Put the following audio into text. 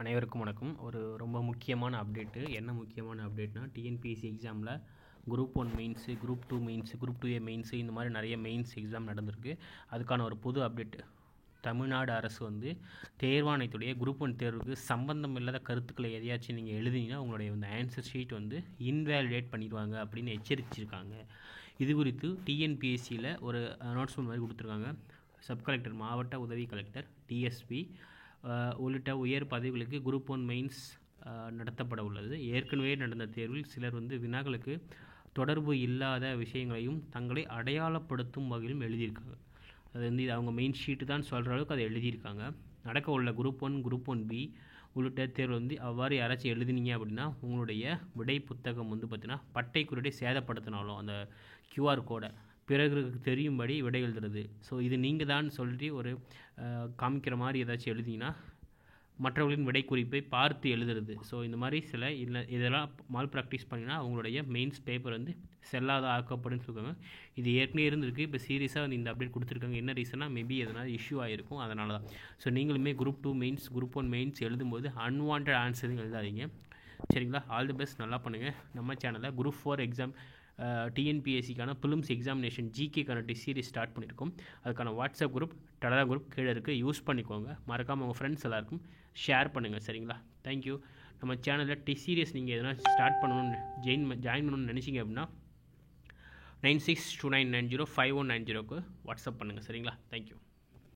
அனைவருக்கும் வணக்கம். ஒரு ரொம்ப முக்கியமான அப்டேட்டு. என்ன முக்கியமான அப்டேட்னா, டிஎன்பிஎஸ்சி எக்ஸாமில் group 1 mains, group 2 mains, group 2A mains இந்த மாதிரி நிறைய மெயின்ஸ் எக்ஸாம் நடந்திருக்கு. அதுக்கான ஒரு புது அப்டேட். தமிழ்நாடு அரசு தேர்வாணையத்துடைய குரூப் 1 தேர்வுக்கு சம்பந்தம் இல்லாத கருத்துக்களை எதையாச்சும் நீங்கள் எழுதினீங்கன்னா உங்களுடைய இந்த ஆன்சர் ஷீட் இன்வேலிடேட் பண்ணிடுவாங்க அப்படின்னு எச்சரிச்சிருக்காங்க. இது குறித்து டிஎன்பிஎஸ்சியில் ஒரு அனௌன்ஸ்மெண்ட் மாதிரி கொடுத்துருக்காங்க. சப் கலெக்டர், மாவட்ட உதவி கலெக்டர், டிஎஸ்பி உள்ளிட்ட உயர் பதவிகளுக்கு குரூப் 1 மெயின்ஸ் நடத்தப்பட உள்ளது. ஏற்கனவே நடந்த தேர்வில் சிலர் வினாக்களுக்கு தொடர்பு இல்லாத விஷயங்களையும் தங்களை அடையாளப்படுத்தும் வகையிலும் எழுதியிருக்காங்க. அது இது அவங்க மெயின் ஷீட்டு தான் சொல்கிற அளவுக்கு அதை எழுதியிருக்காங்க. நடக்க உள்ள குரூப் 1, குரூப் 1B உள்ளிட்ட தேர்வு அவ்வாறு யாராச்சும் எழுதினீங்க அப்படின்னா உங்களுடைய விடை புத்தகம் பார்த்தீங்கன்னா பட்டை குறியீட்டை சேதப்படுத்தினாலும் அந்த QR கோடை பிறகு தெரியும்படி விடை எழுதுறது. ஸோ இது நீங்கள் தான் சொல்லி ஒரு காமிக்கிற மாதிரி ஏதாச்சும் எழுதிங்கன்னா மற்றவர்களின் விடை குறிப்பை பார்த்து எழுதுறது. ஸோ இந்த மாதிரி சில இதெல்லாம் மால் ப்ராக்டிஸ் பண்ணிங்கன்னா அவங்களுடைய மெயின்ஸ் பேப்பர் செல்லாத ஆக்கப்படும் சொல்லுவாங்க. இது ஏற்கனவே இருந்திருக்கு. இப்போ சீரியஸாக இந்த அப்டேட் கொடுத்துருக்காங்க. என்ன ரீசனாக மேபி எதனால் இஷ்யூ ஆகிருக்கும், அதனால தான். ஸோ நீங்களுமே குரூப் 2 மெயின்ஸ், குரூப் 1 மெயின்ஸ் எழுதும்போது அன்வான்ட் ஆன்சரையும் எழுதாதீங்க, சரிங்களா? ஆல் தி பெஸ்ட், நல்லா பண்ணுங்கள். நம்ம சேனலில் குரூப் 4 எக்ஸாம் டிஎன்பிஎஸ்சிக்கான ப்ரிலிம்ஸ் எக்ஸாமினேஷன் ஜிகேக்கான சீரிஸ் ஸ்டார்ட் பண்ணியிருக்கோம். அதுக்கான வாட்ஸ்அப் குரூப், டெலகிராம் குரூப் கீழே இருக்குது, யூஸ் பண்ணிக்கோங்க. மறக்காமல் உங்கள் ஃப்ரெண்ட்ஸ் எல்லாருக்கும் ஷேர் பண்ணுங்கள், சரிங்களா? தேங்க்யூ. நம்ம சேனலில் சீரிஸ் நீங்கள் எதனா ஸ்டார்ட் பண்ணணும்னு ஜாயின் பண்ணணும்னு நினச்சிங்க அப்படின்னா 9629905190க்கு வாட்ஸ்அப் பண்ணுங்கள், சரிங்களா? தேங்க்யூ.